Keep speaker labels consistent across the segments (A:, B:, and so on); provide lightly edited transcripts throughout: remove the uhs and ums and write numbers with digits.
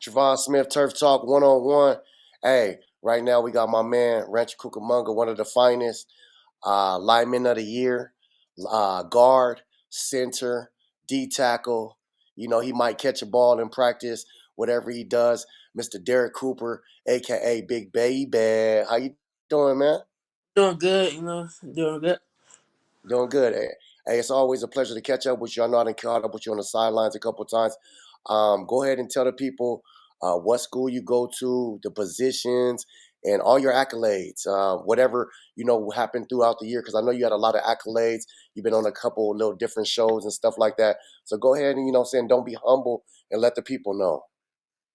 A: Travon Smith, Turf Talk 101. Hey, right now we got my man, Rancho Cucamonga, one of the finest linemen of the year, guard, center, D tackle. You know, he might catch a ball in practice, whatever he does. Mr. Derrick Cooper, a.k.a. Big Baby. How you doing, man?
B: Doing good, doing good.
A: Doing good. Hey, it's always a pleasure to catch up with you. I know I done caught up with you on the sidelines a couple of times. Go ahead and tell the people what school you go to, the positions, and all your accolades. Whatever happened throughout the year, because I know you had a lot of accolades. You've been on a couple of little different shows and stuff like that. So go ahead and saying don't be humble and let the people know.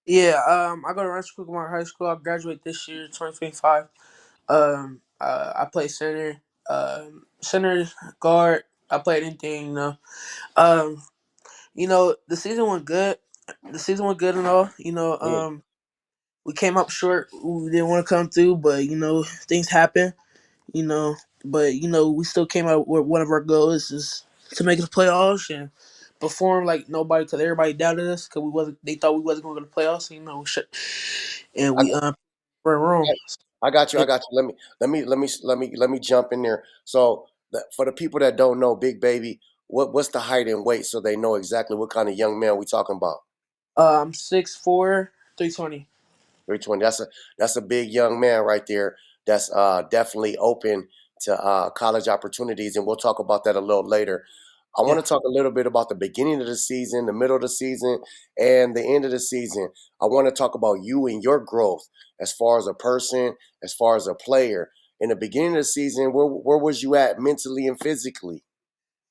B: Yeah, I go to Rancho Cucamonga High School. I graduate this year, 2025. I play center, center guard. I played anything, Um, the season went good. The season went good and all.
A: Yeah.
B: We came up short. We didn't want to come through, but things happen. You know, but we still came out with one of our goals is to make the playoffs and perform like nobody, because everybody doubted us because we wasn't. They thought we wasn't going to go to the playoffs. We shut and
A: I,
B: we were wrong.
A: I got you. I got you. Let me jump in there. So for the people that don't know, Big Baby, what's the height and weight so they know exactly what kind of young man we talking about?
B: I'm 6'4", 320.
A: 320. That's a big young man right there. That's definitely open to college opportunities, and we'll talk about that a little later. I want
B: Yeah.
A: to talk a little bit about the beginning of the season, the middle of the season, and the end of the season. I want to talk about you and your growth as far as a person, as far as a player. In the beginning of the season, where was you at mentally and physically?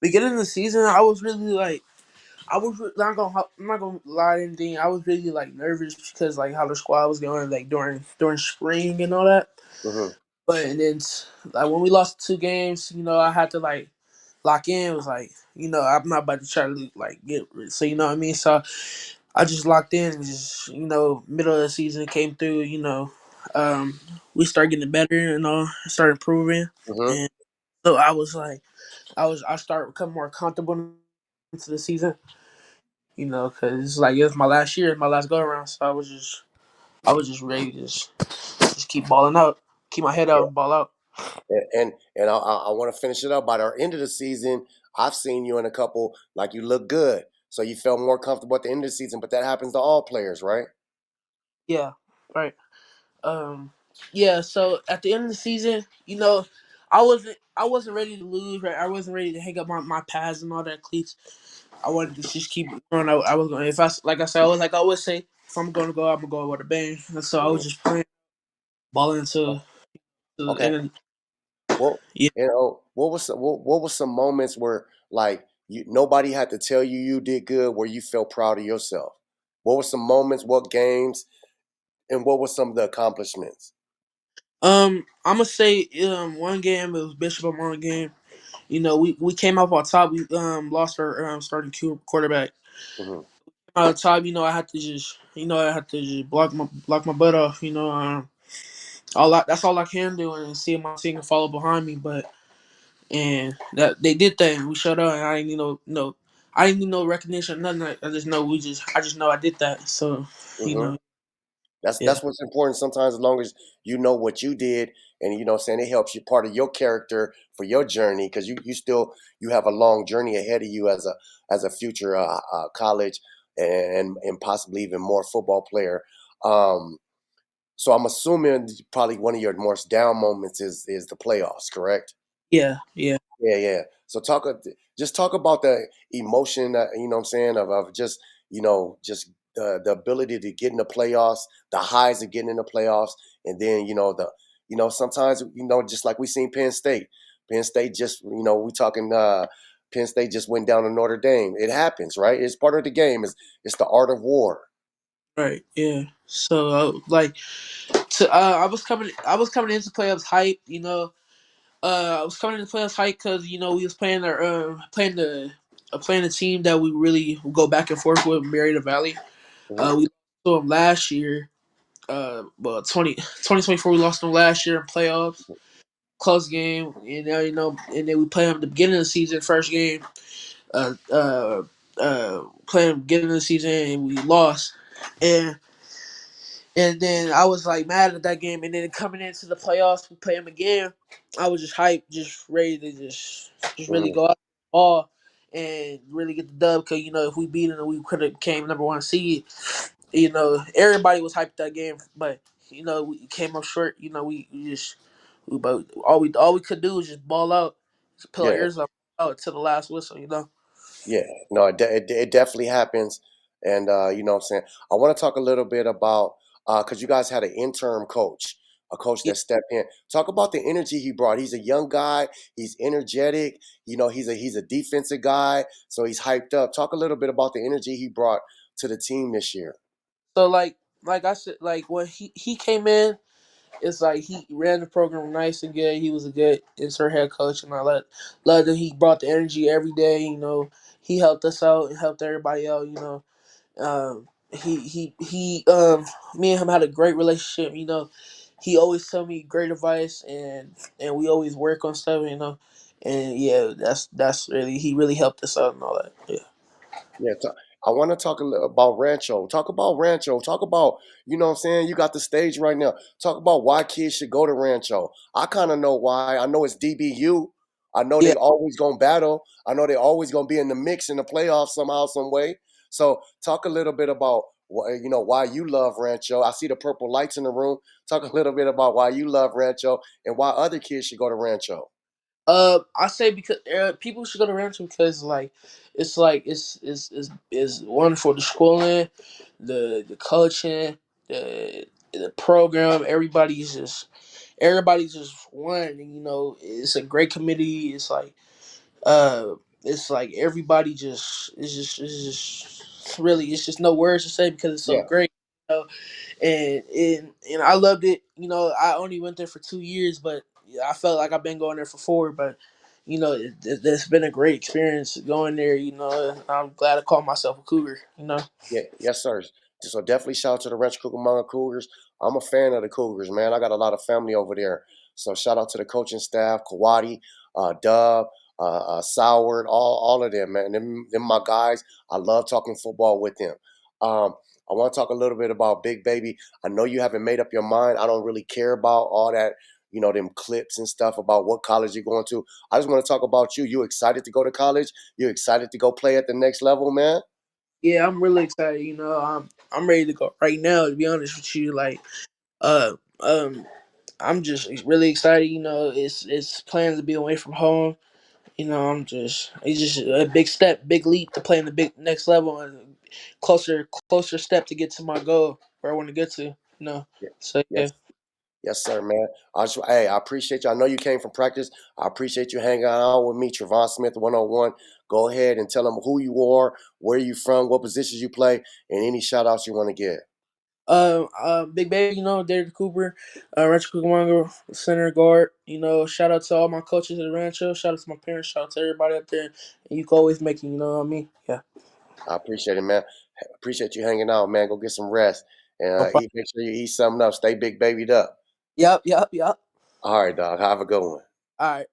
B: Beginning of the season, I was really like, I'm not gonna lie to anything. I was really like nervous because like how the squad was going like during spring and all that.
A: Hmm.
B: But and then like when we lost 2 games, I had to like lock in. It was like, I'm not about to try to like get rid. So you know what I mean. So I just locked in and just middle of the season came through. We started getting better and all, started improving,
A: Hmm.
B: and so I was like, I started becoming more comfortable into the season. Because it's like it's my last year, my last go around. So I was just ready to just keep balling out, keep my head out and ball out.
A: And I want to finish it up. By the end of the season, I've seen you in a couple like you look good, so you felt more comfortable at the end of the season. But that happens to all players, right?
B: Yeah, right. Um, yeah. So at the end of the season, I wasn't ready to lose. Right, I wasn't ready to hang up my pads and all that cleats. I wanted to just keep going. I was going. If I like I said, I was like I always say, if I'm going to go, I'm gonna go with a bang. And so I
A: Hmm.
B: was just playing, balling to the
A: Okay.
B: end. Of,
A: Well,
B: yeah.
A: what was some moments where like nobody had to tell you you did good, where you felt proud of yourself? What were some moments? What games? And what were some of the accomplishments?
B: I'm gonna say one game, it was Bishop Amon game. We came up on top. We lost our starting quarterback.
A: Hmm.
B: On top, I had to just block my butt off. That's all I can do, and see my team follow behind me. But and that they did that, and we shut up. And I didn't no, I didn't need no recognition, nothing. I just know I did that. So you
A: Hmm.
B: know,
A: That's
B: yeah,
A: that's what's important sometimes, as long as you know what you did, and what I'm saying, it helps you part of your character for your journey, because you have a long journey ahead of you as a future college and possibly even more football player. Um, so I'm assuming probably one of your most down moments is the playoffs, correct?
B: yeah, yeah.
A: Yeah, yeah. So just talk about the emotion, what I'm saying, of just the ability to get in the playoffs, the highs of getting in the playoffs, and then sometimes just like we seen Penn State. Penn State just we talking Penn State just went down to Notre Dame. It happens, right? It's part of the game. It's the art of war.
B: Right, yeah. So I was coming into playoffs hype. I was coming into playoffs hype because we was playing the team that we really go back and forth with, Marietta Valley.
A: Hmm.
B: We lost to them last year. Well, 2024 we lost them last year in playoffs, close game, and now and then we play them at the beginning of the season, first game. Uh, uh, Playing beginning of the season and we lost, and And then I was like mad at that game. And then coming into the playoffs, we play them again. I was just hyped, just ready to just really
A: Mhm.
B: go out the ball and really get the dub. Because if we beat them, we could have came number one seed. Everybody was hyped that game, but we came up short. We just but all we could do was just ball out, just pull our
A: Yeah.
B: ears up out to the last whistle.
A: Yeah, no, it definitely happens, and you know what I'm saying. I want to talk a little bit about because you guys had an interim coach, a coach
B: Yeah.
A: that stepped in. Talk about the energy he brought. He's a young guy. He's energetic. He's a defensive guy, so he's hyped up. Talk a little bit about the energy he brought to the team this year.
B: So like I said, like when he came in, it's like he ran the program nice and good. He was a good insert head coach, and I loved that he brought the energy every day. He helped us out and helped everybody out. He me and him had a great relationship. He always tell me great advice, and we always work on stuff. And yeah, that's really he really helped us out and all that. Yeah.
A: Yeah, I want to talk a little about Rancho. Talk about Rancho. Talk about, you know what I'm saying? You got the stage right now. Talk about why kids should go to Rancho. I kind of know why. I know it's DBU. I know
B: Yeah.
A: they always going to battle. I know they always going to be in the mix in the playoffs somehow, some way. So talk a little bit about, why you love Rancho. I see the purple lights in the room. Talk a little bit about why you love Rancho and why other kids should go to Rancho.
B: I say because people should go to Rancho because it's wonderful. The schooling, the coaching, the program. Everybody's just one. It's a great committee. Uh, it's like everybody just it's just really it's just no words to say because it's so
A: Yeah,
B: great. And I loved it. I only went there for 2 years, but I felt like I've been going there for four. But it's been a great experience going there. And I'm glad I call myself a Cougar.
A: yeah, yes, sir. So definitely shout out to the Rancho Cucamonga Cougars. I'm a fan of the Cougars, man. I got a lot of family over there. So shout out to the coaching staff, Kawadi, Dub, Soward, all of them, man. Them my guys. I love talking football with them. I want to talk a little bit about Big Baby. I know you haven't made up your mind. I don't really care about all that, them clips and stuff about what college you're going to. I just want to talk about you. You excited to go to college? You excited to go play at the next level, man?
B: Yeah, I'm really excited. I'm ready to go right now. To be honest with you, uh, um, I'm just really excited. It's plans to be away from home. It's just a big step, big leap to play in the big next level and closer step to get to my goal where I want to get to.
A: Yeah.
B: So yeah.
A: Yes. Yes, sir, man. Hey, I appreciate you. I know you came from practice. I appreciate you hanging out with me, Travon Smith 101. Go ahead and tell them who you are, where you from, what positions you play, and any shout outs you want to give.
B: BigBaby, Derrick Cooper, Rancho Cucamonga center guard. Shout out to all my coaches at the Rancho. Shout out to my parents. Shout out to everybody out there. And you can always make it. You know what I mean? Yeah.
A: I appreciate it, man. Appreciate you hanging out, man. Go get some rest. And
B: No problem.
A: make sure you eat something up. Stay big babied up.
B: Yep.
A: All right, dog. Have a good one.
B: All right.